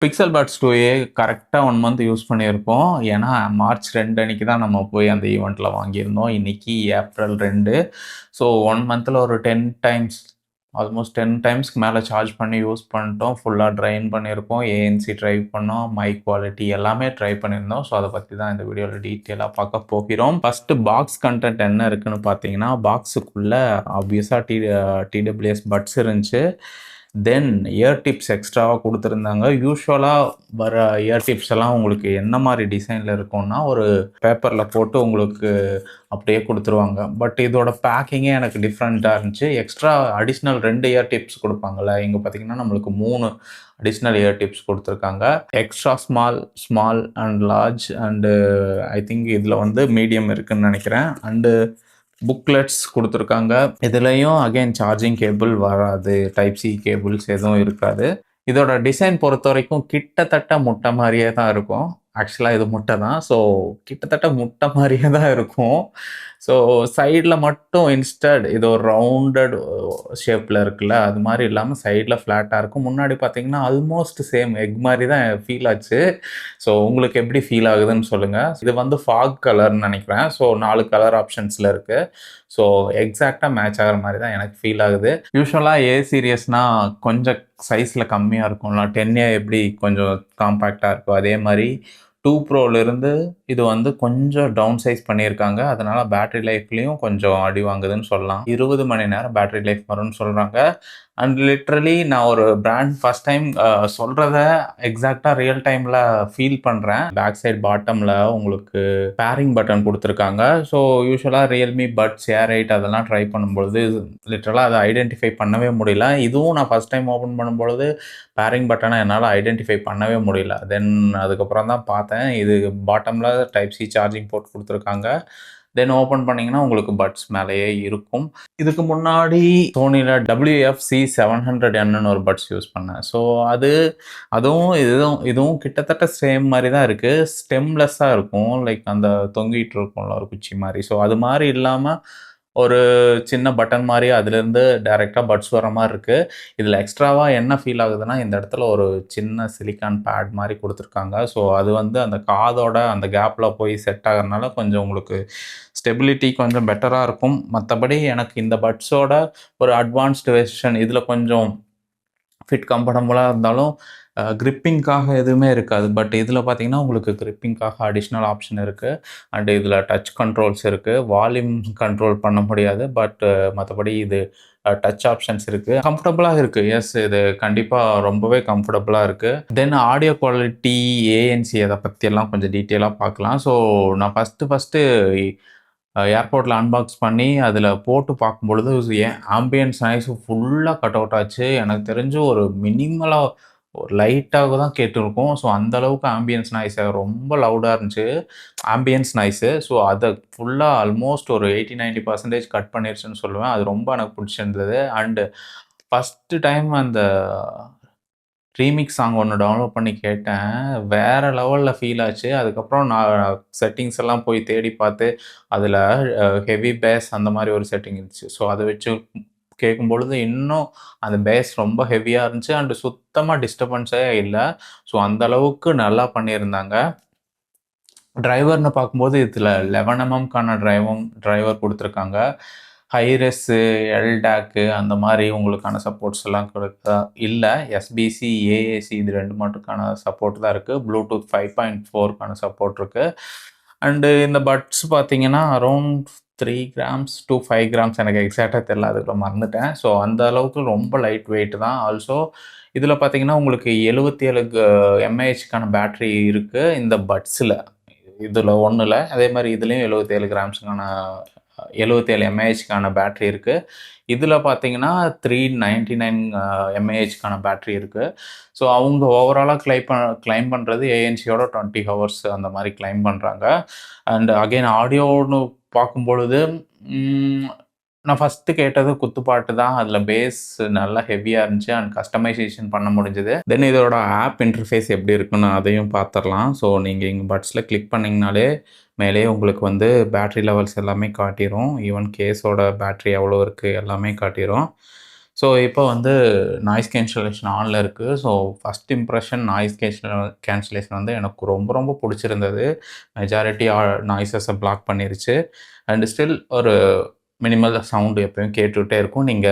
Pixel puts 2ஏ கரெக்ட்டா 1 month use பண்ணியிருக்கோம். ஏன்னா, மார்ச் 2 அன்னைக்கு தான் நம்ம போய் அந்த ஈவென்ட்ல வாங்கியிருந்தோம். இன்னைக்கு ஏப்ரல் 2. ஸோ 1 மந்த்ல ஒரு 10 டைம்ஸ் ஆல்மோஸ்ட் 10 டைம்ஸ்க்கு மேல சார்ஜ் பண்ணி யூஸ் பண்ணிட்டோம். ஃபுல்லா ட்ரெயின் பண்ணியிருக்கோம். ஏஎன்சி ட்ரை பண்ணோம். மைக் குவாலிட்டி எல்லாமே ட்ரை பண்ணியிருந்தோம். ஸோ அத பத்தி தான் இந்த வீடியோல டீட்டெயிலா பார்க்க போகிறோம். ஃபர்ஸ்ட் பாக்ஸ் கன்டென்ட் என்ன இருக்குன்னு பார்த்தீங்கன்னா, பாக்ஸுக்குள்ள ஆப்வியஸா டிடபிள்யூஎஸ் பட்ஸ் இருந்துச்சு. தென் இயர் டிப்ஸ் எக்ஸ்ட்ராவா குடுத்திருந்தாங்க. யூசுவலா வர இயர் டிப்ஸ் எல்லாம் உங்களுக்கு என்ன மாரி டிசைன்ல இருக்கும்னா, ஒரு பேப்பர்ல போட்டு உங்களுக்கு அப்படியே குடுத்துருவாங்க. பட் இதோட பேக்கிங்கே எனக்கு டிஃப்ரெண்ட்டா இருந்துச்சு. எக்ஸ்ட்ரா அடிஷனல் 2 இயர் டிப்ஸ் குடுப்பாங்கல்ல, இங்க பார்த்தீங்கன்னா நம்மளுக்கு 3 அடிஷனல் இயர் டிப்ஸ் குடுத்துருக்காங்க. Extra small, small and large and I think இதுல வந்து மீடியம் இருக்குன்னு நெனைக்கிறேன். அண்ட் புக்லெட்ஸ் குடுத்துருக்காங்க. இதுலயும் அகைன் சார்ஜிங் கேபிள் வராது. டைப் சி கேபிள்ஸ் எதுவும் இருக்காது. இதோட டிசைன் பொறுத்தவரைக்கும் கிட்டத்தட்ட முட்டை மாரியே தான் இருக்கும். ஆக்சுவலா இது முட்டை தான். ஸோ கிட்டத்தட்ட முட்டை மாரியே தான் இருக்கும். ஸோ சைட்ல மட்டும் இன்ஸ்டட் இது ஒரு ரவுண்டட் ஷேப்ல இருக்குல்ல, அது மாரி இல்லாம சைட்ல ஃப்ளாட்டா இருக்கும். முன்னாடி பார்த்தீங்கன்னா, ஆல்மோஸ்ட் சேம் எக் மாரி தான் ஃபீல் ஆச்சு. ஸோ உங்களுக்கு எப்படி ஃபீல் ஆகுதுன்னு சொல்லுங்க. இது வந்து ஃபாக் கலர்ன்னு நெனைக்கிறேன். ஸோ 4 கலர் ஆப்ஷன்ஸ்ல இருக்கு. ஸோ எக்ஸாக்ட்டா மேட்ச் ஆகுற மாரி தான் எனக்கு ஃபீல் ஆகுது. யூசுவலா ஏ சீரிஸ்னா கொஞ்சம் சைஸ்ல கம்மியா இருக்கும்ல. 10ஏ எப்படி கொஞ்சம் காம்பேக்ட்டா இருக்கோ, அதே மாரி 2 ப்ரோலிருந்து இது வந்து கொஞ்சம் டவுன் சைஸ் பண்ணியிருக்காங்க. அதனால பேட்டரி லைஃப்லயும் கொஞ்சம் அடி வாங்குதுன்னு சொல்லலாம். 20 மணி நேரம் பேட்டரி லைஃப் வரும்னு சொல்றாங்க. அண்ட் லிட்டரலி நான் ஒரு பிராண்ட் ஃபர்ஸ்ட் டைம் சொல்றத எக்ஸாக்ட்டா ரியல் டைம்ல ஃபீல் பண்றேன். பேக் சைட் பாட்டம்ல உங்களுக்கு பேரிங் பட்டன் குடுத்துருக்காங்க. ஸோ யூசுவலா Realme Buds Air 8 அதெல்லாம் ட்ரை பண்ணும்பொழுது லிட்டரலா அத ஐடென்டிஃபை பண்ணவே முடியல. இதுவும் நான் ஃபர்ஸ்ட் டைம் ஓப்பன் பண்ணும்பொழுது பேரிங் பட்டன என்னால ஐடென்டிஃபை பண்ணவே முடியல. தென் அதுக்கப்புறம் தான் பார்த்தேன். இது பாட்டம்ல டைப் சி சார்ஜிங் போர்ட் குடுத்துருக்காங்க. தென் ஓப்பன் பண்ணீங்கன்னா உங்களுக்கு பட்ஸ் மேலேயே இருக்கும். இதுக்கு முன்னாடி Sonyல WF-C700Nன்னு ஒரு பட்ஸ் யூஸ் பண்ணேன். ஸோ அதுவும் இதுவும் கிட்டத்தட்ட சேம் மாரி தான் இருக்கு. ஸ்டெம்லெஸ்ஸா இருக்கும். லைக் அந்த தொங்கிட்டு இருக்கும்ல ஒரு குச்சி மாரி. ஸோ அது மாரி இல்லாம ஒரு சின்ன பட்டன் மாரி அதிலிருந்து டைரக்ட்டா பட்ஸ் வர மாரி இருக்கு. இதுல எக்ஸ்ட்ராவா என்ன ஃபீல் ஆகுதுன்னா, இந்த இடத்துல ஒரு சின்ன சிலிக்கான் பேட் மாரி குடுத்துருக்காங்க. ஸோ அது வந்து அந்த காதோட அந்த கேப்ல போய் செட் ஆகுறனால கொஞ்சம் உங்களுக்கு ஸ்டெபிலிட்டி கொஞ்சம் பெட்டரா இருக்கும். மத்தபடி எனக்கு இந்த பட்ஸோட ஒரு அட்வான்ஸ்டு வெர்ஷன் இதுல கொஞ்சம் ஃபிட் கம்ஃபர்டபுளா இருந்தாலும், கிரிப்பிங்க்காக எதுவுமே இருக்காது. பட் இதில பார்த்தீங்கன்னா, உங்களுக்கு கிரிப்பிங்க்காக அடிஷனல் ஆப்ஷன் இருக்கு. அண்ட் இதில டச் கண்ட்ரோல்ஸ் இருக்கு. வால்யூம் கண்ட்ரோல் பண்ண முடியாது. பட் மத்தபடி இது டச் ஆப்ஷன்ஸ் இருக்கு. கம்ஃபர்டபுளா இருக்கு. எஸ் இது கண்டிப்பா ரொம்பவே கம்ஃபர்டபுளா இருக்கு. தென் ஆடியோ குவாலிட்டி, ஏஎன்சி அத பத்தியெல்லாம் கொஞ்சம் டீட்டெயிலா பார்க்கலாம். ஸோ நான் ஃபர்ஸ்ட்டு ஏர்போர்ட்ல அன்பாக்ஸ் பண்ணி அதில போட்டு பார்க்கும்பொழுது, ஆம்பியன்ஸ் நாய்ஸ் ஃபுல்லா கட் அவுட் ஆச்சு. எனக்கு தெரிஞ்சு ஒரு மினிமலா ஒரு லைட்டாக தான் கேட்டிருக்கும். ஸோ அந்த அளவுக்கு ஆம்பியன்ஸ் நாய்ஸ் ரொம்ப லவுடா இருந்துச்சு. Ambience noise. ஸோ அத ஃபுல்லா ஆல்மோஸ்ட் ஒரு 80, 90% கட் பண்ணிருச்சுன்னு சொல்லுவேன். அது ரொம்ப எனக்கு பிடிச்சிருந்தது. அண்ட் ஃபர்ஸ்ட்டு டைம் அந்த ரீமிக்ஸ் சாங் ஒண்ணு டவுன்லோட் பண்ணி கேட்டேன். வேற லெவல்ல ஃபீல் ஆச்சு. அதுக்கப்புறம் நான் செட்டிங்ஸ் எல்லாம் போய் தேடி பார்த்து, அதில ஹெவி பேஸ் அந்த மாரி ஒரு செட்டிங் இருந்துச்சு. ஸோ அத வச்சு கேட்கும்பொழுது இன்னும் அந்த பேஸ் ரொம்ப ஹெவியா இருந்துச்சு. அண்ட் சுத்தமா டிஸ்டர்பன்ஸே இல்ல. ஸோ அந்த அளவுக்கு நல்லா பண்ணியிருந்தாங்க. டிரைவர்ன்னு பார்க்கும்போது இதில 11 எம்எம்க்கான டிரைவர் குடுத்துருக்காங்க. ஹைரெஸ்ஸு, எல்டாக்கு அந்த மாரி உங்களுக்கான சப்போர்ட்ஸ் எல்லாம் இல்ல. எஸ்பிசி, ஏஏசி இது 2 மட்டுக்கான சப்போர்ட் தான் இருக்கு. ப்ளூடூத் 5.4க்கான சப்போர்ட் இருக்கு. அண்டு இந்த பட்ஸ் பார்த்தீங்கன்னா, அரவுண்ட் 3 கிராம்ஸ் டூ 5 கிராம்ஸ் எனக்கு எக்ஸாக்ட்டா தெரியல. அதுக்குள்ள மறந்துட்டேன். ஸோ அந்த அளவுக்கு ரொம்ப லைட் வெயிட் தான். ஆல்சோ இதில பார்த்தீங்கன்னா, உங்களுக்கு 77 எம்ஏஹெச்க்கான பேட்டரி இருக்கு. இந்த பட்ஸ்ல. இதில ஒண்ணுல. அதே மாரி இதுலயும் 77 கிராம்ஸ்க்கான 77 எம்ஏஹெச்க்கான பேட்டரி இருக்கு. இதில பார்த்தீங்கன்னா, 399 எம்ஏஹெச்க்கான பேட்டரி இருக்கு. ஸோ அவங்க ஓவராலா கிளைம் பண்றது ஏஎன்சியோட 20 ஹவர்ஸ் அந்த மாரி கிளைம் பண்றாங்க. அண்ட் அகைன் ஆடியோன்னு பார்க்கும்பொழுது, ம் நான் ஃபர்ஸ்ட்டு கேட்டது குத்துப்பாட்டு தான். அதில பேஸ் நல்லா ஹெவியா இருந்துச்சு அண்ட் கஸ்டமைசேஷன் பண்ண முடிஞ்சது. தென் இதோட ஆப் இன்டர்ஃபேஸ் எப்படி இருக்குன்னு அதையும் பார்த்துரலாம். ஸோ நீங்க இங்க பட்ஸ்ல கிளிக் பண்ணீங்கனாலே, மேலேயே உங்களுக்கு வந்து பேட்டரி லெவல்ஸ் எல்லாமே காட்டிரும். ஈவன் கேஸோட பேட்டரி எவ்வளோ இருக்கு எல்லாமே காட்டிரும். ஸோ இப்போ வந்து நாய்ஸ் கேன்சலேஷன் ஆன்ல இருக்கு. So first impression noise cancellation வந்து எனக்கு ரொம்ப ரொம்ப புடிச்சிருந்தது. மெஜாரிட்டி நாய்ஸஸ பிளாக் பண்ணிருச்சு. அண்ட் ஸ்டில் ஒரு மினிமல் சவுண்ட் எப்பயும் கேட்டுட்டே இருக்கும். நீங்க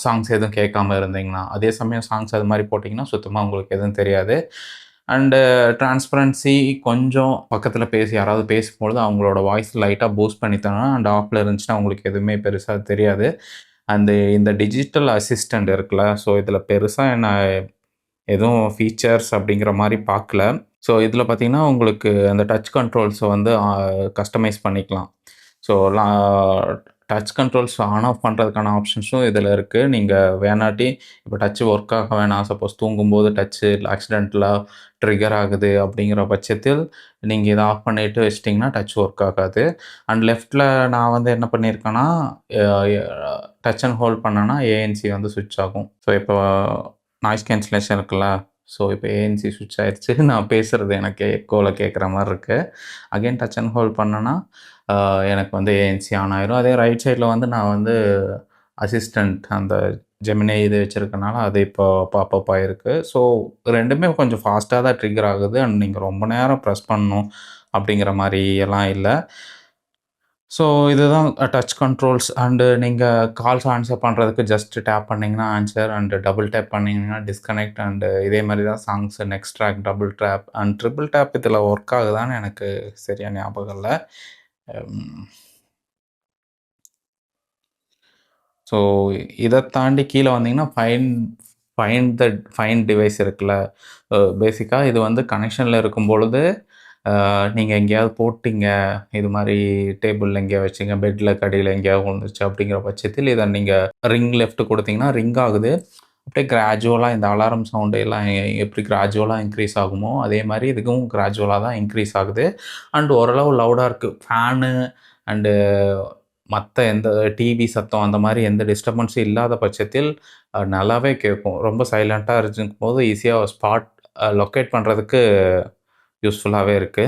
சாங்ஸ் எதுவும் கேட்காம இருந்தீங்கன்னா. அதே சமயம் சாங்ஸ் அது மாரி போட்டிங்கன்னா, சுத்தமா உங்களுக்கு எதுவும் தெரியாது. அண்டு டிரான்ஸ்பரன்சி கொஞ்சம் பக்கத்தில யாராவது பேசும்பொழுது அவங்களோட வாய்ஸ் லைட்டா பூஸ்ட் பண்ணி தரணும். அண்ட் ஆஃப்ல இருந்துச்சுன்னா உங்களுக்கு எதுவுமே பெருசா தெரியாது. இந்த டிஜிட்டல் அசிஸ்டன்ட் இருக்குல்ல, ஸோ இதில பெருசா என்ன எதுவும் ஃபீச்சர்ஸ் அப்படிங்கிற மாரி பார்க்கல. ஸோ இதில பார்த்தீங்கன்னா, உங்களுக்கு அந்த டச் கண்ட்ரோல்ஸ வந்து கஸ்டமைஸ் பண்ணிக்கலாம். So touch controls on off பண்ணுறதுக்கான ஆப்ஷன்ஸும் இதில இருக்கு. நீங்க வேணாட்டி இப்போ டச் ஒர்க் ஆக வேணாம், சப்போஸ் தூங்கும்போது டச்சு ஆக்சிடென்டலா ட்ரிகர் ஆகுது அப்படிங்கிற பட்சத்தில், நீங்க இத ஆஃப் பண்ணிட்டு வச்சுட்டீங்கன்னா டச் ஒர்க் ஆகாது. அண்ட் லெஃப்ட்ல நான் வந்து என்ன பண்ணியிருக்கேன்னா, அ டச் அண்ட் ஹோல்ட் பண்ணேன்னா ஏஎன்சி வந்து ஸ்விட்ச் ஆகும். ஸோ இப்போ நாய்ஸ் கேன்சலேஷன் இருக்குல்ல, ஸோ இப்போ ஏஎன்சி ஸ்விட்ச் ஆயிருச்சு. நான் பேசுறது எனக்கு எக்கோல கேட்குற மாரி இருக்கு. அகைன் டச் அண்ட் ஹோல்ட் பண்ணேன்னா, அ எனக்கு வந்து ஏஎன்சி ஆன் ஆயிரும். அதே ரைட் சைட்ல வந்து நான் வந்து அசிஸ்டன்ட் அந்த ஜெமினி இது வச்சிருக்கனால, அது இப்போ பாப்பப் ஆயிருக்கு. ஸோ 2மே கொஞ்சம் ஃபாஸ்ட்டா தான் ட்ரிகர் ஆகுது. அண்ட் நீங்க ரொம்ப நேரம் பிரஸ் பண்ணணும் அப்படிங்கிற மாரி எல்லாம் இல்ல. ஸோ இதுதான் டச் கண்ட்ரோல்ஸ். அண்டு நீங்க கால்ஸ் ஆன்சர் பண்றதுக்கு ஜஸ்ட் டேப் பண்ணீங்கன்னா ஆன்சர், அண்ட் டபுள் டேப் பண்ணீங்கன்னா டிஸ்கனெக்ட். அண்டு இதே மாரி தான் songs next track double tap and triple tap இதில ஒர்க் ஆகுதான்னு எனக்கு சரியா ஞாபகம் இல்ல. ம். ஸோ இத தாண்டி கீழ வந்தீங்கன்னா, ஃபைண்ட் டிவைஸ் இருக்குல்ல. பேசிக்கா இது வந்து கனெக்ஷன்ல இருக்கும்பொழுது, நீங்க எங்கேயாவது போட்டீங்க, இது மாரி டேபிள்ல எங்கேயோ வச்சீங்க, பெட்லக்கு அடியில எங்கேயாவது விழுந்துருச்சு அப்படிங்கிற பட்சத்தில், இத நீங்க ரிங் லெஃப்ட் குடுத்தீங்கன்னா ரிங் ஆகுது. அப்படியே கிராஜுவலா இந்த அலாரம் சவுண்ட் எல்லாம் எப்படி கிராஜுவலா இன்கிரீஸ் ஆகுமோ, அதே மாரி இதுக்கும் கிராஜுவலா தான் இன்கிரீஸ் ஆகுது. அண்ட் ஓரளவு லவுடா இருக்கு. ஃபேனு அண்டு மத்த எந்த டிவி சத்தம் அந்த மாரி எந்த டிஸ்டர்பன்ஸும் இல்லாத பட்சத்தில் நல்லாவே கேட்கும். ரொம்ப சைலன்ட்டா இருக்கும்போது ஈஸியா லொக்கேட் பண்றதுக்கு யூஸ்ஃபுல்லாவே இருக்கு.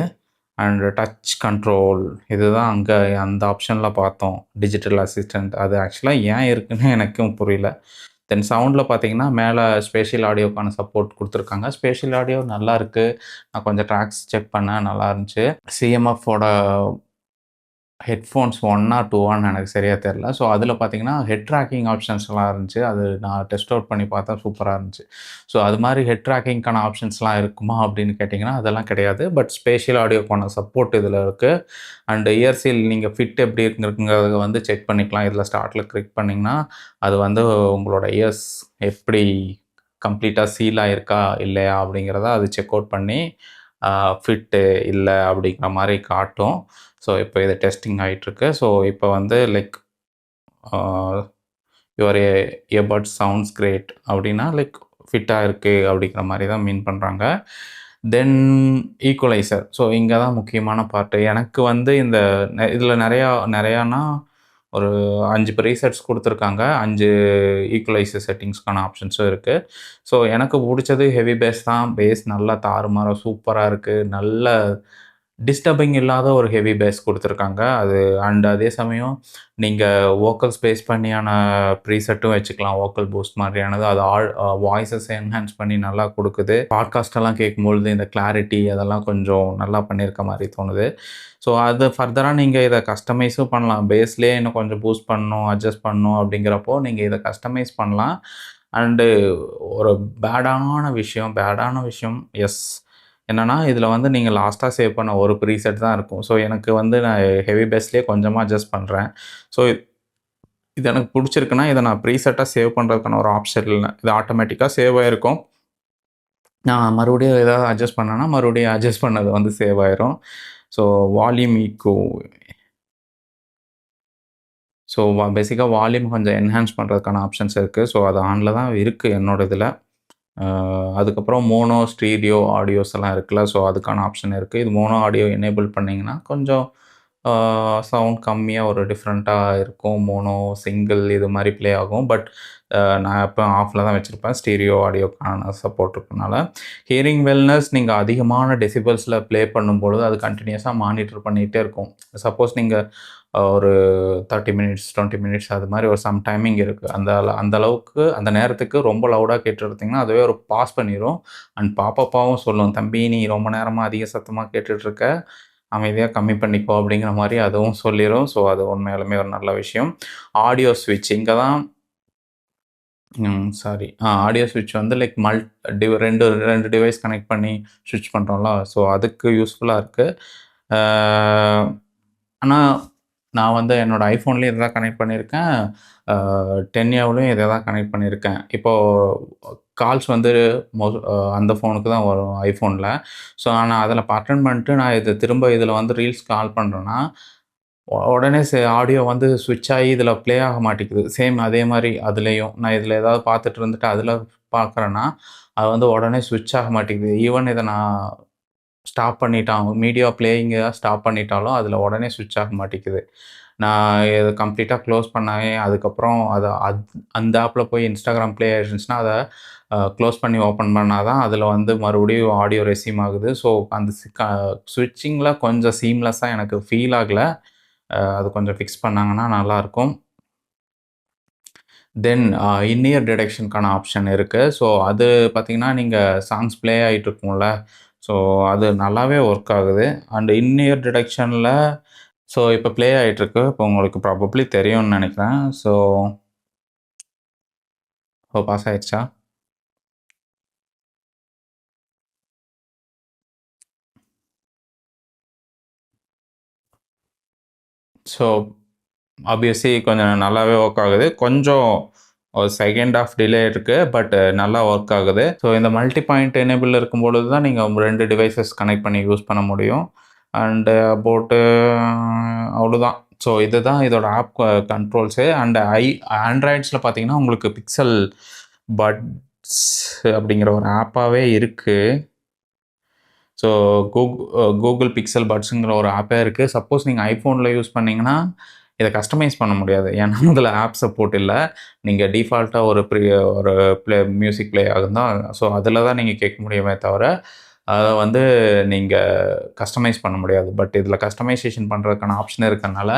அண்ட் டச் கண்ட்ரோல் இதுதான் அங்க அந்த ஆப்ஷன்ல பார்த்தோம். டிஜிட்டல் அசிஸ்டன்ட் அது ஆக்சுவலா ஏன் இருக்குன்னு எனக்கும் புரியல. தென் சவுண்ட்ல பார்த்தீங்கன்னா, மேல ஸ்பேஷியல் ஆடியோக்கான சப்போர்ட் குடுத்துருக்காங்க. ஸ்பேஷியல் ஆடியோ நல்லாருக்கு. நான் கொஞ்சம் ட்ராக்ஸ் செக் பண்ணேன், நல்லா இருந்துச்சு. சிஎம்எஃப்போட ஹெட்ஃபோன்ஸ் 1 ஆர் 2வான்னு எனக்கு சரியா தெரியல. ஸோ அதில பார்த்தீங்கன்னா, ஹெட் ட்ராக்கிங் ஆப்ஷன்ஸ்லாம் இருந்துச்சு. அது நான் டெஸ்ட் அவுட் பண்ணி பார்த்தேன். சூப்பரா இருந்துச்சு. ஸோ அது மாரி ஹெட் ட்ராக்கிங்க்கான ஆப்ஷன்ஸ்லாம் இருக்குமா அப்படின்னு கேட்டிங்கன்னா, அதெல்லாம் கிடையாது. பட் ஸ்பேஷியல் ஆடியோக்கான சப்போர்ட் இதில இருக்கு. அண்ட் இயர்சீல் நீங்க ஃபிட் எப்படி இருக்குங்கிறத வந்து செக் பண்ணிக்கலாம். இதில ஸ்டார்ட்ல கிளிக் பண்ணீங்கன்னா, அது வந்து உங்களோட இயர்ஸ் எப்படி கம்ப்ளீட்டா சீல் ஆயிருக்கா, இல்லையா அப்படிங்கிறத அது செக் அவுட் பண்ணி, ஃபிட்டு இல்ல அப்படிங்கிற மாரி காட்டும். ஸோ இப்போ இது டெஸ்டிங் ஆயிட்டுருக்கு. ஸோ இப்போ வந்து like ah your earbuds sounds great அப்படின்னா, லைக் ஃபிட்டா இருக்கு அப்படிங்கிற மாரி தான் மீன் பண்றாங்க. தென் ஈக்குவலைசர். ஸோ இங்க தான் முக்கியமான பார்ட்டு. எனக்கு வந்து இதில நெறையானா ஒரு 5 ப்ரீசெட்ஸ் குடுத்துருக்காங்க. 5 ஈக்குவலைசர் செட்டிங்ஸ்க்கான ஆப்ஷன்ஸும் இருக்கு. ஸோ எனக்கு புடிச்சது ஹெவி பேஸ் தான். பேஸ் நல்லா தாறுமாறா சூப்பரா இருக்கு. நல்ல டிஸ்டர்பிங் இல்லாத ஒரு ஹெவி பேஸ் குடுத்துருக்காங்க. அண்ட் அதே சமயம் நீங்க வோக்கல்ஸ் பேஸ் பண்ணியான ப்ரீசெட்டும் வச்சுக்கலாம். வோக்கல் பூஸ்ட் மாதிரியானது. அது வாய்ஸஸ் என்ஹான்ஸ் பண்ணி நல்லா குடுக்குது. பாட்காஸ்ட் எல்லாம் கேட்கும்பொழுது இந்த கிளாரிட்டி அதெல்லாம் கொஞ்சம் நல்லா பண்ணியிருக்க மாரி தோணுது. ஸோ அது ஃபர்தரா நீங்க இத கஸ்டமைஸும் பண்ணலாம். பேஸ்லயே இன்னும் கொஞ்சம் பூஸ்ட் பண்ணணும், அட்ஜஸ்ட் பண்ணணும் அப்படிங்கிறப்போ நீங்க இத கஸ்டமைஸ் பண்ணலாம். அண்டு ஒரு பேடான விஷயம் எஸ். என்னன்னா, இதில வந்து நீங்க லாஸ்ட்டா சேவ் பண்ண ஒரு ப்ரீசெட் தான் இருக்கும். ஸோ எனக்கு வந்து நான் ஹெவி பேஸ்லயே கொஞ்சமா அட்ஜஸ்ட் பண்றேன். ஸோ இது எனக்கு புடிச்சிருக்குன்னா, இத நான் ப்ரீசெட்டா சேவ் பண்றதுக்கான ஒரு ஆப்ஷன் இல்ல. இது ஆட்டோமேட்டிக்கா சேவ் ஆயிருக்கும். நான் மறுபடியும் ஏதாவது அட்ஜஸ்ட் பண்ணேன்னா, மறுபடியும் அட்ஜஸ்ட் பண்ணது வந்து சேவ் ஆயிரும். So volume eco. ஸோ பேசிக்கா வால்யூம் கொஞ்சம் என்ஹான்ஸ் பண்றதுக்கான ஆப்ஷன்ஸ் இருக்கு. ஸோ அது ஆன்ல தான் இருக்கு என்னோட இதில. அதுக்கப்புறம் மோனோ, ஸ்டீரியோ ஆடியோஸ் எல்லாம் இருக்குல்ல. ஸோ அதுக்கான ஆப்ஷன் இருக்கு. இது மோனோ ஆடியோ எனேபிள் பண்ணீங்கன்னா, கொஞ்சம் சவுண்ட் கம்மியாக ஒரு டிஃப்ரெண்ட்டாக இருக்கும். மோனோ, சிங்கிள் இது மாரி ப்ளே ஆகும். பட் நான் எப்பவும் ஆஃப்ல தான் வச்சிருப்பேன். ஸ்டீரியோ ஆடியோக்கான சப்போர்ட் இருக்கனால. ஹியரிங் வெல்னஸ் நீங்க அதிகமான டெசிபல்ஸ்ல ப்ளே பண்ணும்பொழுது, அது கன்டினியூஸா மானிட்டர் பண்ணிட்டே இருக்கும். சப்போஸ் நீங்க ஒரு 30 மினிட்ஸ், 20 மினிட்ஸ் அது மாரி ஒரு சம் டைமிங் இருக்கு. அந்த அளவுக்கு அந்த நேரத்துக்கு ரொம்ப லவுடா கேட்டுட்டு இருந்தீங்கன்னா, அதுவே ஒரு பாஸ் பண்ணிரும். அண்ட் பாப்பப்பாவும் சொல்லும், "தம்பி நீ ரொம்ப நேரமா அதிக சத்தமா கேட்டுட்டு இருக்க. அமைதியா கம்மி பண்ணிக்கோ." அப்படிங்கிற மாரி அதுவும் சொல்லிரும். ஸோ அது உண்மையாலுமே ஒரு நல்ல விஷயம். ஆடியோ ஸ்விட்ச் இங்க தான் சாரி. ஆடியோ ஸ்விட்ச் வந்து லைக் 2 டிவைஸ் கனெக்ட் பண்ணி ஸ்விட்ச் பண்றோம்ல. ஸோ அதுக்கு யூஸ்ஃபுல்லா இருக்கு. ஆ ஆனா, நான் வந்து என்னோட iPhoneலயும் இத தான் கனெக்ட் பண்ணியிருக்கேன். 10ஏவுலயும் இத தான் கனெக்ட் பண்ணியிருக்கேன். இப்போ கால்ஸ் வந்து அந்த ஃபோனுக்கு தான் வரும் iPhoneல. ஸோ நான் அதில அட்டெண்ட் பண்ணிட்டு நான் திரும்ப இதில வந்து ரீல்ஸ் கால் பண்றேன்னா, உடனே ஆடியோ வந்து ஸ்விட்ச் ஆயி இதில ப்ளே ஆக மாட்டேங்குது. சேம் அதே மாரி அதிலயும். நான் இதில ஏதாவது பார்த்துட்டு இருந்துட்டு அதில பார்க்குறேன்னா, அது வந்து உடனே ஸ்விட்ச் ஆக மாட்டேங்குது. ஈவன் இத நான் ஸ்டாப் பண்ணிட்டான். மீடியா பிளேயிங்க ஸ்டாப் பண்ணிட்டாலும், அதில உடனே ஸ்விட்ச் ஆக மாட்டேங்குது. நான் இத கம்ப்ளீட்டா க்ளோஸ் பண்ணவே அதுக்கப்புறம் அந்த ஆப்ல போய் Instagram ப்ளே ஆயிருந்துச்சுன்னா, அத க்ளோஸ் பண்ணி ஓப்பன் பண்ணா தான் அதில வந்து மறுபடியும் ஆடியோ ரெஸ்யூம் ஆகுது. ஸோ அந்த ஸ்விட்சிங்கில கொஞ்சம் சீம்லெஸ்ஸா எனக்கு ஃபீல் ஆகல. அது கொஞ்சம் ஃபிக்ஸ் பண்ணாங்கன்னா நல்லாயிருக்கும். தென் இன் இயர் டிடெக்ஷனுக்கான ஆப்ஷன் இருக்கு. ஸோ அது பார்த்தீங்கன்னா, நீங்க சாங்ஸ் ப்ளே ஆயிட்டு இருக்கும்ல. ஸோ அது நல்லாவே ஒர்க் ஆகுது. அண்ட் இன் இயர் டிடெக்ஷன்ல ஸோ இப்ப ப்ளே ஆயிட்டுருக்கு. இப்போ உங்களுக்கு ப்ராபப்ளி தெரியும்னு நெனைக்கிறேன். ஸோ இப்போ பாஸ் ஆயிருச்சா? ஸோ ஆப்வியஸ்லி கொஞ்சம் நல்லாவே ஒர்க் ஆகுது. கொஞ்சம் ஒரு செகண்ட் ஆஃப் டிலே இருக்கு. பட் நல்லா ஒர்க் ஆகுது. ஸோ இந்த மல்டி பாயிண்ட் எனேபிள்ல இருக்கும்பொழுது தான் நீங்க 2 டிவைஸஸ் கனெக்ட் பண்ணி யூஸ் பண்ண முடியும். அண்ட் அபௌட்டு அவ்வளோதான். ஸோ இதுதான் இதோட ஆப் கண்ட்ரோல்ஸு. அண்ட் ஆண்ட்ராய்ட்ஸ்ல பார்த்தீங்கன்னா, உங்களுக்கு பிக்சல் பட்ஸ் அப்படிங்கிற ஒரு ஆப்பாவே இருக்கு. ஸோ கூகுள் பிக்சல் பட்ஸுங்கிற ஒரு ஆப்பே இருக்கு. சப்போஸ் நீங்க iPhoneல யூஸ் பண்ணீங்கன்னா, இத கஸ்டமைஸ் பண்ண முடியாது. ஏன்னா அதில ஆப் சப்போர்ட் இல்ல. நீங்க டிஃபால்ட்டா ஒரு மியூசிக் ப்ளே ஆகும் தான். ஸோ அதில தான் நீங்க கேட்க முடியுமே தவிர, அத வந்து நீங்க கஸ்டமைஸ் பண்ண முடியாது. பட் இதில கஸ்டமைசேஷன் பண்றதுக்கான ஆப்ஷன் இருக்கனால,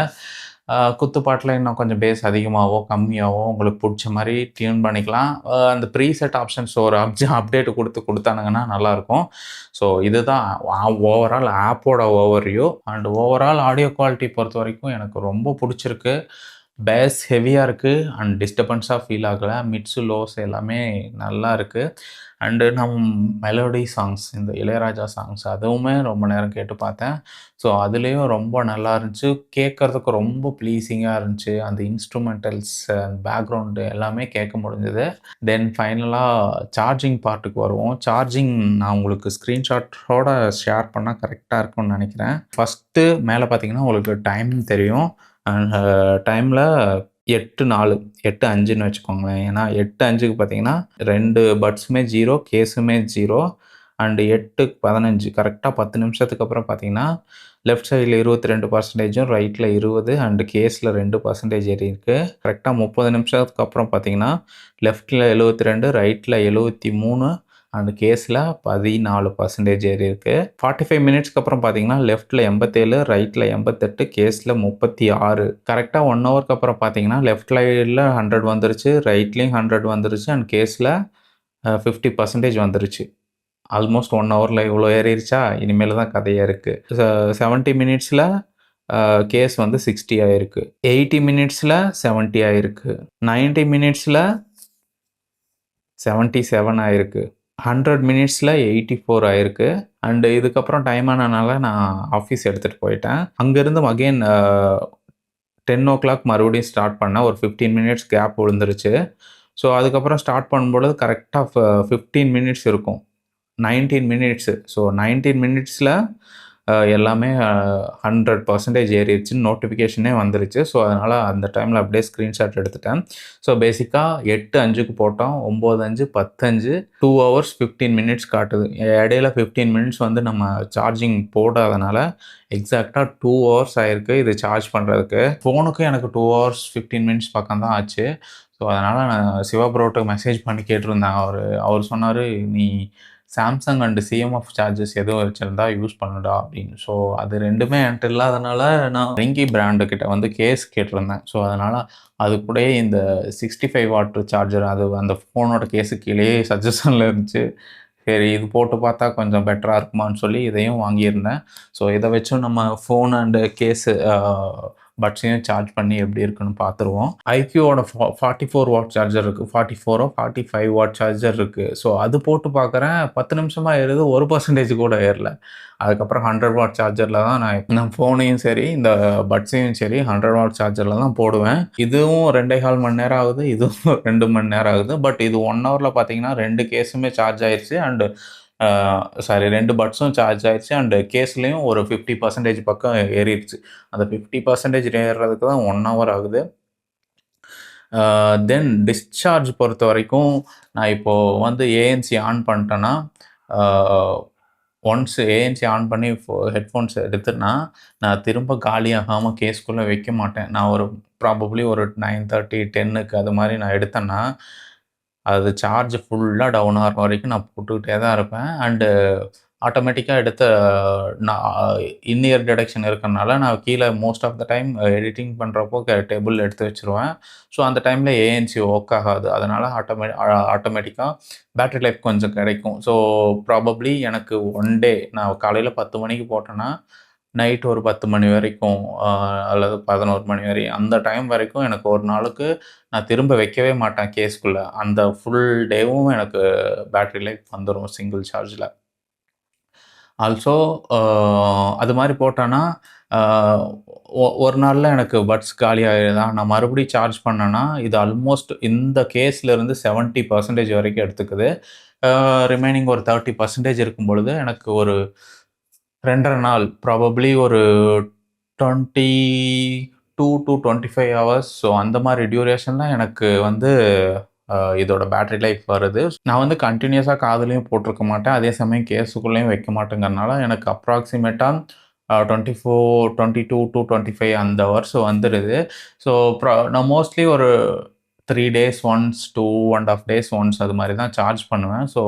குத்துப்பாட்டுல இன்னும் கொஞ்சம் பேஸ் அதிகமாவோ, கம்மியாவோ உங்களுக்கு புடிச்ச மாரி டியூன் பண்ணிக்கலாம். அந்த ப்ரீசெட் ஆப்ஷன்ஸ் ஒரு அப்டேட் குடுத்தானுங்கன்னா நல்லாயிருக்கும். ஸோ இதுதான் ஓவரால் ஆப்போட overview. And overall audio quality பொறுத்தவரைக்கும் எனக்கு ரொம்ப புடிச்சிருக்கு. பேஸ் ஹெவியா இருக்கு. அண்ட் டிஸ்டர்பன்ஸா ஃபீல் ஆகல. மிட்ஸ், லோஸ் எல்லாமே நல்லா இருக்கு. அண்டு மெலோடி சாங்ஸ் இந்த இளையராஜா சாங்ஸ் அதுவுமே ரொம்ப நேரம் கேட்டு பார்த்தேன். ஸோ அதுலயும் ரொம்ப நல்லா இருந்துச்சு. கேட்கறதுக்கு ரொம்ப ப்ளீஸிங்கா இருந்துச்சு. அந்த இன்ஸ்ட்ருமெண்டல்ஸ், பேக்ரவுண்டு எல்லாமே கேட்க முடிஞ்சது. தென் ஃபைனலா சார்ஜிங் பார்ட்டுக்கு வருவோம். சார்ஜிங் நான் உங்களுக்கு ஸ்க்ரீன்ஷாட்டோட ஷேர் பண்ணா கரெக்ட்டா இருக்கும்னு நெனைக்கிறேன். ஃபர்ஸ்ட்டு மேல பார்த்தீங்கன்னா, உங்களுக்கு டைம் தெரியும். டைம்ல 8:04 8:05ன்னு வச்சுக்கோங்களேன். ஏன்னா 8:05க்கு பார்த்தீங்கன்னா, 2 பட்ஸுமே 0 கேஸுமே 0 அண்ட் 8:15 கரெக்ட்டா 10 நிமிஷத்துக்கு அப்புறம் பார்த்தீங்கன்னா, லெஃப்ட் சைட்ல 22% ரைட்ல 20 அண்ட் கேஸ்ல 2% ஏறியிருக்கு. கரெக்ட்டா 30 நிமிஷத்துக்கு அப்புறம் பார்த்தீங்கன்னா, லெஃப்ட்ல 72 ரைட்ல 73 அண்ட் கேஸ்ல 14% ஏறியிருக்கு. 45 மினிட்ஸ்க்கு அப்புறம் பார்த்தீங்கன்னா, லெஃப்ட்ல 87 ரைட்ல 88 கேஸ்ல 36 கரெக்ட்டா 1 ஹவருக்கு அப்புறம் பார்த்தீங்கன்னா, லெஃப்ட்ல 100 வந்துருச்சு, ரைட்லயும் 100 வந்துருச்சு அண்ட் கேஸ்ல 50% வந்துருச்சு. ஆல்மோஸ்ட் 1 ஹவர்ல இவ்வளோ ஏறிருச்சா? இனிமேல் தான் கதையே இருக்கு. 70 மினிட்ஸ்ல கேஸ் வந்து 60 ஆயிருக்கு. 80 மினிட்ஸ்ல 70 ஆயிருக்கு. 90 மினிட்ஸ்ல 77 ஆயிருக்கு. 100 மினிட்ஸ்ல 84 ஆயிருக்கு. அண்ட் இதுக்கப்புறம் டைம் ஆனனால நான் ஆஃபீஸ் எடுத்துட்டு போயிட்டேன். அங்கருந்து அகைன் 10:00 மறுபடியும் ஸ்டார்ட் பண்ணேன். ஒரு 15 மினிட்ஸ் கேப் விழுந்துருச்சு. ஸோ அதுக்கப்புறம் ஸ்டார்ட் பண்ணும்பொழுது கரெக்ட்டா 15 மினிட்ஸ் இருக்கும். 19 மினிட்ஸு. ஸோ 19 மினிட்ஸ்ல எல்லாமே 100% ஏறிடுச்சுன்னு நோட்டிஃபிகேஷனே வந்துருச்சு. ஸோ, அதனால் அந்த டைமில் அப்படியே ஸ்க்ரீன்ஷாட் எடுத்துட்டேன். ஸோ, பேசிக்காக 8:05க்கு போட்டோம். 9:05, 10:05 2 ஹவர்ஸ் 15 மினிட்ஸ் காட்டுது. இடையில 15 மினிட்ஸ் வந்து நம்ம சார்ஜிங் போடாதனால எக்ஸாக்டாக 2 ஹவர்ஸ் ஆயிருக்கு இது சார்ஜ் பண்ணுறதுக்கு. ஃபோனுக்கும் எனக்கு 2 ஹவர்ஸ் 15 மினிட்ஸ் பக்கம் தான் ஆச்சு. ஸோ, அதனால் நான் சிவா ப்ரோட்ட மெசேஜ் பண்ணி கேட்டிருந்தேன். அவர் சொன்னார், "நீ சாம்சங் அண்ட் சிஎம்எஃப் சார்ஜஸ் எதுவும் வச்சுருந்தா யூஸ் பண்ணுடா" அப்படின்னு. ஸோ, அது 2மே என்கிட்ட இல்லாதனால நான் ரெங்கி பிராண்டுக்கிட்ட வந்து கேஸ் கேட்டிருந்தேன். ஸோ, அதனால் அது கூடயே இந்த 65 வாட் சார்ஜர் அது அந்த ஃபோனோட கேஸுக்கு கீழேயே சஜஷனில் இருந்துச்சு. சரி, இது போட்டு பார்த்தா கொஞ்சம் பெட்டரா இருக்குமான்னு சொல்லி இதையும் வாங்கியிருந்தேன். ஸோ, இதை வச்சும் நம்ம ஃபோன் அண்டு கேஸு பட்ஸையும் சார்ஜ் பண்ணி எப்படி இருக்குன்னு பார்த்துருவோம். ஐக்யூவோட 44 வாட் சார்ஜர் இருக்குது. 44ஓ 45 வாட் சார்ஜர் இருக்குது. ஸோ, அது போட்டு பார்க்குறேன் 10 நிமிஷமா ஏறுது, 1% கூட ஏறல. அதுக்கப்புறம் 100 வாட் சார்ஜரில் தான் நான் ஃபோனையும் சரி இந்த பட்ஸையும் சரி 100 வாட் சார்ஜரில் தான் போடுவேன். இதுவும் 2.25 மணி நேரம் ஆகுது, இதுவும் 2 மணி நேரம் ஆகுது. பட் இது 1 ஹவரில் பார்த்தீங்கன்னா 2 கேஸுமே சார்ஜ் ஆயிடுச்சு. அண்டு சாரி 2 பட்ஸும் சார்ஜ் ஆயிடுச்சு. அண்டு கேஸ்லேயும் ஒரு 50% பக்கம் ஏறிடுச்சு. அந்த 50% ஏறுறதுக்கு தான் 1 ஹவர் ஆகுது. தென் டிஸ்சார்ஜ் பொறுத்த வரைக்கும் நான் இப்போது வந்து ஏஎன்சி ஆன் பண்ணிட்டேன்னா, ஒன்ஸ் ஏஎன்சி ஆன் பண்ணி ஹெட்ஃபோன்ஸ் எடுத்தேன்னா, நான் திரும்ப காலியாகாமல் கேஸ்க்குள்ளே வைக்க மாட்டேன். நான் ப்ராபப்ளி ஒரு 9:30, 10க்கு அது மாதிரி நான் எடுத்தேன்னா, அது சார்ஜ் ஃபுல்லாக டவுன் ஆகிற வரைக்கும் நான் போட்டுக்கிட்டே தான் இருப்பேன். அண்டு ஆட்டோமேட்டிக்காக எடுத்த நான் இன்-இயர் டிடெக்ஷன் இருக்கறனால நான் கீழே most of the time editing பண்ணுறப்போ டேபிள் எடுத்து வச்சுருவேன். ஸோ, அந்த டைமில் ஏஎன்சி ஒர்க் ஆகாது. அதனால் ஆட்டோமேட்டிக்காக பேட்டரி லைஃப் கொஞ்சம் கிடைக்கும். ஸோ, ப்ராபப்ளி எனக்கு ஒன் டே நான் காலையில் 10 மணிக்கு போட்டேன்னா, நைட் ஒரு 10 மணி வரைக்கும் அல்லது 11 மணி வரை அந்த டைம் வரைக்கும் எனக்கு ஒரு நாளுக்கு நான் திரும்ப வைக்கவே மாட்டேன் கேஸ்க்குள்ளே. அந்த ஃபுல் டேவும் எனக்கு பேட்டரி லைஃப் வந்துடும் சிங்கிள் சார்ஜில். ஆல்சோ அது மாதிரி போட்டேன்னா ஒரு நாளில் எனக்கு பட்ஸ் காலி ஆகிடுதா, நான் மறுபடியும் சார்ஜ் பண்ணேன்னா இது ஆல்மோஸ்ட் இந்த கேஸ்லேருந்து 70% வரைக்கும் எடுத்துக்குது. ரிமைனிங் ஒரு 30% இருக்கும் பொழுது எனக்கு ஒரு 2.5 நாள் ப்ராபப்ளி ஒரு 22 to 25 ஹவர்ஸ். ஸோ, அந்த மாதிரி டியூரேஷனில் எனக்கு வந்து இதோட பேட்டரி லைஃப் வருது. நான் வந்து கண்டினியூஸாக காதுலையும் போட்டிருக்க மாட்டேன். அதே சமயம் கேஸுக்குள்ளேயும் வைக்க மாட்டேங்கிறனால எனக்கு அப்ராக்சிமேட்டாக 22 to 25 அந்த ஹவர்ஸ் வந்துடுது. ஸோ, நான் மோஸ்ட்லி ஒரு 3 டேஸ் ஒன்ஸ், 2.5 டேஸ் ஒன்ஸ் அது மாதிரி தான் சார்ஜ் பண்ணுவேன். ஸோ,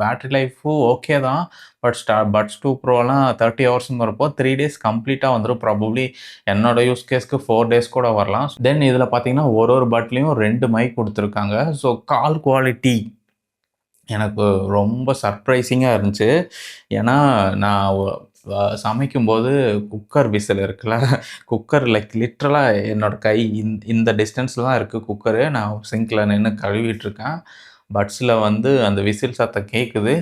பேட்டரி லைஃபும் ஓகே தான். பட்ஸ் 2 ப்ரோலாம் 30 ஹவர்ஸுங்கிறப்போ 3 டேஸ் கம்ப்ளீட்டாக வந்துடும். ப்ராபப்ளி என்னோட யூஸ் கேஸ்க்கு 4 டேஸ் கூட வரலாம். தென் இதில் பார்த்தீங்கன்னா ஒரு பட்லேயும் 2 மைக் கொடுத்துருக்காங்க. ஸோ, கால் குவாலிட்டி எனக்கு ரொம்ப சர்ப்ரைசிங்காக இருந்துச்சு. ஏன்னா நான் சமைக்கும்போது குக்கர் விசில் இருக்குல்ல, குக்கர் லிட்ரலாக என்னோட கை இந்த டிஸ்டன்ஸில் தான் இருக்குது குக்கரு. நான் சிங்கில் நின்று கழுவிட்டுருக்கேன். பட்ஸில் வந்து அந்த விசில் சத்தம் கேட்குது.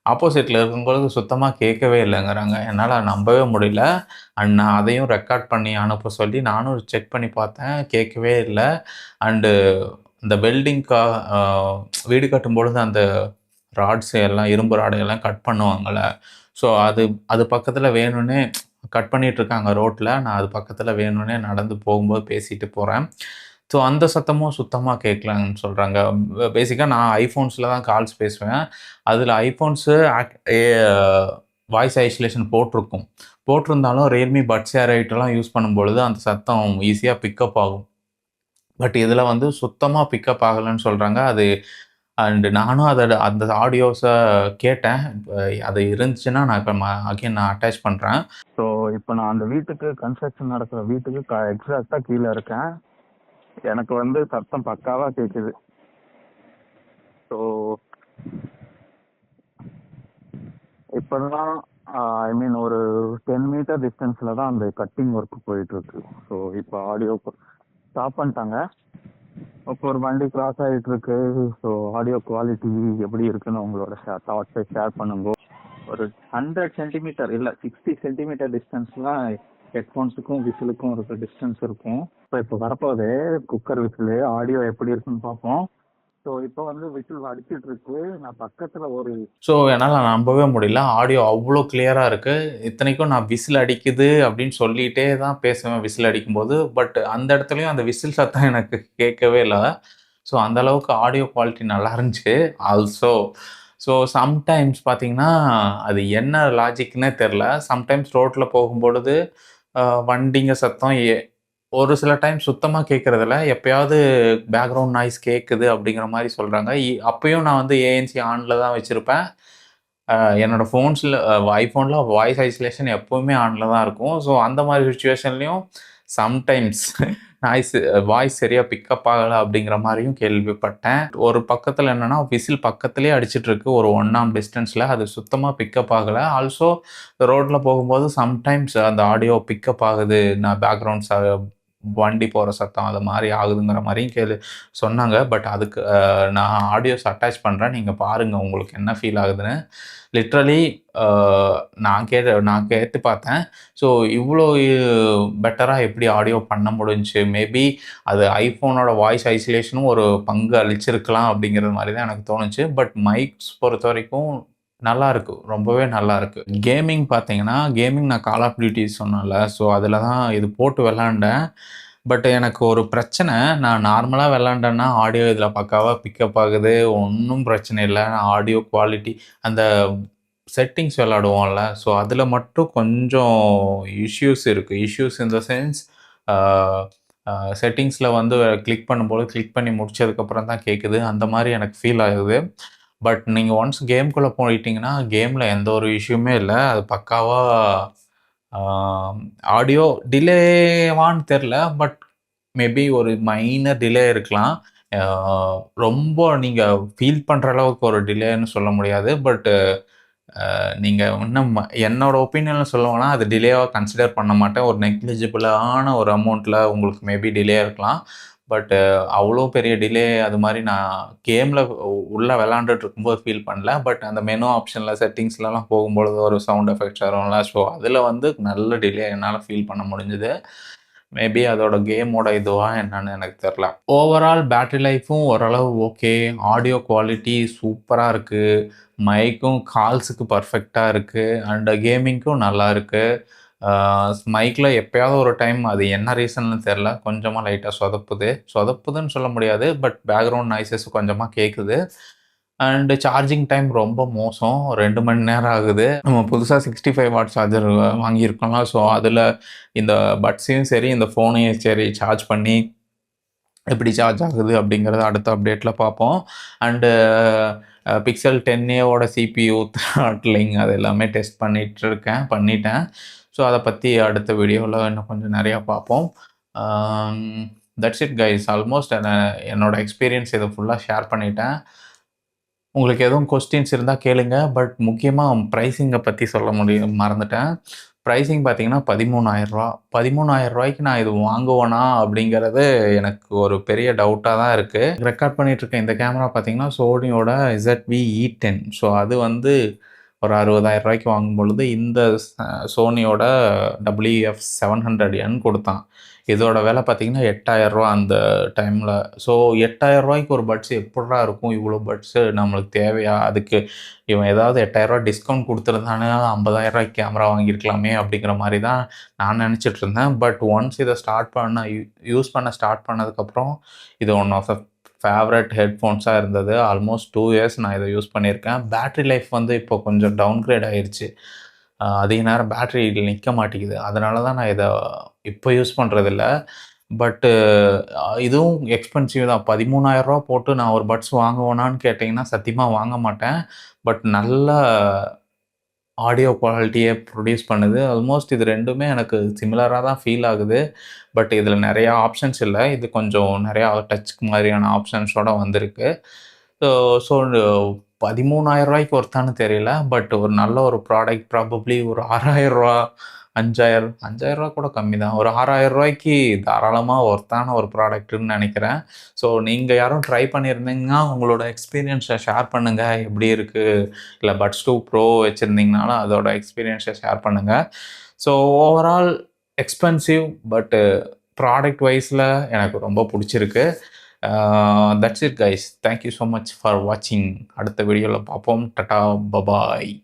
ஆப்போசிட்டில் இருக்கும்பொழுது சுத்தமாக கேட்கவே இல்லைங்கிறாங்க. என்னால் நம்பவே முடியல. அண்ட் நான் அதையும் ரெக்கார்ட் பண்ணி அனுப்ப சொல்லி நானும் செக் பண்ணி பார்த்தேன், கேட்கவே இல்லை. அண்டு இந்த வீடு கட்டும்பொழுது அந்த ராட்ஸ் எல்லாம் இரும்பு ராடையெல்லாம் கட் பண்ணுவாங்கள்ல, ஸோ அது பக்கத்தில் வேணும்னே கட் பண்ணிகிட்ருக்காங்க ரோட்டில். நான் அது பக்கத்தில் வேணும்னே நடந்து போகும்போது பேசிட்டு போகிறேன். ஸோ, அந்த சத்தமும் சுத்தமாக கேட்கலன்னு சொல்கிறாங்க. பேசிக்காக நான் ஐஃபோன்ஸில் தான் கால்ஸ் பேசுவேன். அதில் ஐஃபோன்ஸு வாய்ஸ் ஐசோலேஷன் போட்டிருந்தாலும் ரியல்மி பட்ஸ் ஏர் 8 யூஸ் பண்ணும்பொழுது அந்த சத்தம் ஈஸியாக பிக்கப் ஆகும். பட் இதில் வந்து சுத்தமாக பிக்கப் ஆகலைன்னு சொல்கிறாங்க. அது அண்டு நானும் அந்த ஆடியோஸை கேட்டேன். அது இருந்துச்சுன்னா நான் இப்போ அகைன் நான் அட்டாச் பண்ணுறேன். ஸோ, இப்போ நான் அந்த வீட்டுக்கு கன்ஸ்ட்ரக்ஷன் நடக்கிற வீட்டுக்கு எக்ஸாக்டாக கீழே இருக்கேன். எனக்கு வந்து சத்தம் பக்காவாக கேட்குது. ஸோ, இப்போதான் ஐ மீன் ஒரு 10 மீட்டர் டிஸ்டன்ஸில் தான் அந்த கட்டிங் ஒர்க் போயிட்டுருக்கு. ஸோ, இப்போ ஆடியோ ஸ்டாப் பண்ணிட்டாங்க. இப்போ ஒரு வண்டி கிராஸ் ஆகிட்டு இருக்கு. ஸோ, ஆடியோ குவாலிட்டி எப்படி இருக்குன்னு உங்களோட தாட்ஸை ஷேர் பண்ணுங்க. ஒரு 100 சென்டிமீட்டர் இல்லை 60 சென்டிமீட்டர் டிஸ்டன்ஸ்லாம் ஹெட்ஃபோன்ஸுக்கும் விசிலுக்கும் இருக்க டிஸ்டன்ஸ் இருக்கும். இப்போ வரப்போதே குக்கர் விசிலு ஆடியோ எப்படி இருக்குன்னு பார்ப்போம். ஸோ இப்போ வந்து விசில் அடிச்சிட்டு இருக்கு. நான் பக்கத்துல ஒரு ஸோ என்னால நம்பவே முடியல. ஆடியோ அவ்ளோ கிளியரா இருக்கு. இத்தனைக்கும் நான் விசில் அடிக்குது அப்படின்னு சொல்லிட்டே தான் பேசுவேன் விசில் அடிக்கும்போது. பட் அந்த இடத்துலயும் அந்த விசில் சத்தம் எனக்கு கேட்கவே இல்ல. ஸோ அந்த அளவுக்கு ஆடியோ குவாலிட்டி நல்லா இருந்துச்சு. ஆல்சோ ஸோ சம்டைம்ஸ் பார்த்தீங்கன்னா, அது என்ன லாஜிக்ன்னே தெரியல. சம்டைம்ஸ் ரோட்ல போகும்பொழுது வண்டிங்க சத்தம் ஒரு சில டைம் சுத்தமா கேட்கறதில்ல. எப்பயாவது பேக்கிரவுண்ட் நாய்ஸ் கேட்குது அப்படிங்கிற மாரி சொல்றாங்க. அப்பயும் நான் வந்து ஏஎன்சி ஆன்ல தான் வச்சிருப்பேன். அ என்னோட ஐஃபோன்ல வாய்ஸ் ஐசோலேஷன் எப்பவுமே ஆன்ல தான் இருக்கும். ஸோ அந்த மாரி சிச்சுவேஷன்லயும் சம்டைம்ஸ் வாய்ஸ் சரியா பிக்கப் ஆகல அப்படிங்கிற மாரியும் கேள்விப்பட்டேன். ஒரு பக்கத்துல என்னன்னா, விசில் பக்கத்திலேயே அடிச்சிட்டு இருக்கு. ஒரு 1 ஆர்ம் டிஸ்டன்ஸ்ல. அது சுத்தமா பிக்கப் ஆகல. ஆல்சோ ரோட்ல போகும்போது சம்டைம்ஸ் அந்த ஆடியோ பிக்கப் ஆகுது. நான் பேக்கிரவுண்ட் வண்டி போற சத்தம் அது மாரி ஆகுதுங்கிற மாரியும் சொன்னாங்க. பட் அதுக்கு நான் ஆடியோஸ் அட்டாச் பண்றேன். நீங்க பாருங்க உங்களுக்கு என்ன ஃபீல் ஆகுதுன்னு. லிட்ரலி அ நான் கேட்டு பார்த்தேன். ஸோ இவ்ளோ பெட்டரா எப்படி ஆடியோ பண்ண முடிஞ்சுச்சு? மேபி அது ஐஃபோனோட வாய்ஸ் ஐசோலேஷனும் ஒரு பங்கு அளிச்சிருக்கலாம் அப்படிங்கிறது மாரி தான் எனக்கு தோணுச்சு. பட் மைக்ஸ் பொறுத்தவரைக்கும் நல்லாருக்கு. ரொம்பவே நல்லாருக்கு. கேமிங் நான் கால் ஆஃப் டியூட்டி சொன்னேன்ல. ஸோ அதில தான் இது போட்டு விளையாண்டேன். பட் எனக்கு ஒரு பிரச்சனை. நான் நார்மலா விளையாண்டேன்னா, ஆடியோ இதில பக்காவா பிக்கப் ஆகுது. ஒண்ணும் பிரச்சனை இல்ல. நான் ஆடியோ குவாலிட்டி அந்த செட்டிங்ஸ் விளையாடுவோம்ல. ஸோ அதில மட்டும் கொஞ்சம் இஷ்யூஸ் இருக்கு. இஷ்யூஸ் இன் த சென்ஸ் ஆ அ செட்டிங்ஸ்ல வந்து கிளிக் பண்ணி முடிச்சதுக்கப்புறம் தான் கேட்குது. அந்த மாரி எனக்கு ஃபீல் ஆகுது. பட் நீங்க ஒன்ஸ் கேம்குள்ள போயிட்டீங்கன்னா, கேம்ல எந்த ஒரு இஷ்யூமே இல்ல. அது பக்காவா ஆ ஆடியோ டிலேவான்னு தெர்ல. பட் மேபி ஒரு மைனர் டிலே இருக்கலாம். ஆ ரொம்ப நீங்க ஃபீல் பண்ற அளவுக்கு ஒரு டிலேன்னு சொல்ல முடியாது. பட் நீங்க இன்னும் என்னோட ஒப்பீனியன்ல சொல்லணும்னா, அது டிலேவா கன்சிடர் பண்ண மாட்டேன். ஒரு நெக்லிஜிபிளான ஒரு அமௌண்ட்ல உங்களுக்கு மேபி டிலே இருக்கலாம். பட் அவ்ளோ பெரிய டிலே அது மாரி நான் கேம்ல உள்ள விளையாண்டுட்டு இருக்கும்போது ஃபீல் பண்ணல. பட் அந்த மெனு ஆப்ஷன்ல செட்டிங்ஸ்லலாம் போகும்பொழுது ஒரு சவுண்ட் எஃபெக்ட்ஸ் வரும்ல. ஸோ அதில வந்து நல்ல டிலே என்னால ஃபீல் பண்ண முடிஞ்சது. மேபி அதோட கேமோட இதுவா என்னன்னு எனக்கு தெரியல. ஓவரால் பேட்டரி லைஃப்பும் ஓரளவு ஓகே. ஆடியோ குவாலிட்டி சூப்பரா இருக்கு. மைக்கும் கால்ஸுக்கு பெர்ஃபெக்ட்டா இருக்கு. அண்ட் கேமிங்க்கும் நல்லா இருக்கு. ஆ மைக்ல எப்பயாவது ஒரு டைம் அது என்ன ரீசன்னு தெரியல. கொஞ்சமா லைட்டா சொதப்புது. சொதப்புதுன்னு சொல்ல முடியாது. பட் பேக்கிரவுண்ட் நாய்ஸஸ் கொஞ்சமா கேட்குது. அண்ட் சார்ஜிங் டைம் ரொம்ப மோசம். 2 மணி நேரம் ஆகுது. நம்ம புதுசா 65 வாட் சார்ஜர் வாங்கியிருக்கோம்ல. ஸோ அதில இந்த பட்ஸையும் சரி, இந்த ஃபோனையும் சரி சார்ஜ் பண்ணி எப்படி சார்ஜ் ஆகுது அப்படிங்கிறத அடுத்த அப்டேட்ல பார்ப்போம். அண்டு பிக்சல் 10ஏவோட சிபியூ த்ராட்லிங் அது எல்லாமே டெஸ்ட் பண்ணிட்டேன். ஸோ அத பத்தி அடுத்த வீடியோல இன்னும் கொஞ்சம் நெறையா பார்ப்போம். That's it guys. ஆல்மோஸ்ட் என்னோட எக்ஸ்பீரியன்ஸ் இத ஃபுல்லா ஷேர் பண்ணிட்டேன். உங்களுக்கு எதுவும் கொஸ்டின்ஸ் இருந்தா கேளுங்க. பட் முக்கியமா பிரைசிங்க பத்தி சொல்ல மறந்துட்டேன். பிரைசிங் பார்த்தீங்கன்னா ரூ. 13,000 ரூ. 13,000க்கு நான் இது வாங்குவேனா? அப்படிங்கிறது எனக்கு ஒரு பெரிய டவுட்டா தான் இருக்கு. ரெக்கார்ட் பண்ணிட்டு இருக்க இந்த கேமரா பார்த்தீங்கன்னா, சோனியோட ZV-E10. ஸோ அது வந்து ஒரு ரூ. 60,000க்கு வாங்கும்பொழுது, இந்த சோனியோட WF-700N குடுத்தான். இதோட விலை பார்த்தீங்கன்னா ரூ. 8,000 அந்த டைம்ல. ஸோ ரூ. 8,000க்கு ஒரு பட்ஸ் எப்புட்றா இருக்கும்? இவ்வளோ பட்ஸு நம்மளுக்கு தேவையா? அதுக்கு இவன் ஏதாவது ரூ. 8,000 டிஸ்கவுண்ட் குடுத்துருந்தானா ரூ. 50,000க்கு கேமரா வாங்கியிருக்கலாமே! அப்படிங்கிற மாரி தான் நான் நெனச்சுட்டு இருந்தேன். பட் ஒன்ஸ் இத யூஸ் பண்ண ஸ்டார்ட் பண்ணதுக்கப்புறம், இது ஒன் ஆஃப் த ஃபேவரட் ஹெட்ஃபோன்ஸா இருந்தது. ஆல்மோஸ்ட் 2 இயர்ஸ் நான் இத யூஸ் பண்ணியிருக்கேன். பேட்டரி லைஃப் வந்து இப்போ கொஞ்சம் டவுன்கிரேட் ஆயிருச்சு. அதிக நேரம் பேட்டரி நிக்க மாட்டேங்குது. அதனால தான் நான் இத இப்ப யூஸ் பண்றதில்ல. பட்டு இதுவும் எக்ஸ்பென்சிவ் தான். ரூ. 13,000 போட்டு நான் ஒரு பட்ஸ் வாங்குவேனான்னு கேட்டீங்கன்னா, சத்தியமா வாங்க மாட்டேன். பட் நல்ல ஆடியோ குவாலிட்டிய ப்ரொடியூஸ் பண்ணுது. ஆல்மோஸ்ட் இது 2மே எனக்கு சிமிலரா தான் ஃபீல் ஆகுது. பட் இதில நெறையா ஆப்ஷன்ஸ் இல்ல. இது கொஞ்சம் நெறையா டச் மாரியான ஆப்ஷன்ஸோட வந்திருக்கு. ஸோ ஸோ ரூ. 13,000க்கு ஒர்த்தான்னு தெரியல. பட் ஒரு நல்ல ஒரு ப்ராடக்ட் ப்ராபப்ளி ஒரு ரூ. 6,000 5,000 கூட கம்மி தான். ஒரு ரூ. 6,000க்கு தாராளமா ஒர்த்தான ஒரு ப்ராடக்ட்டுன்னு நெனைக்கிறேன். ஸோ நீங்க யாரும் ட்ரை பண்ணியிருந்தீங்கன்னா, உங்களோட எக்ஸ்பீரியன்ஸ ஷேர் பண்ணுங்க. எப்படி இருக்கு? இல்ல பட்ஸ் 2 ப்ரோ வச்சிருந்தீங்கனாலும் அதோட எக்ஸ்பீரியன்ஸ ஷேர் பண்ணுங்க. So overall expensive but product வைஸ்ல எனக்கு ரொம்ப புடிச்சிருக்கு. That's it guys. Thank you so much for வாட்சிங். அடுத்த வீடியோவில் பார்ப்போம். Tata bye bye.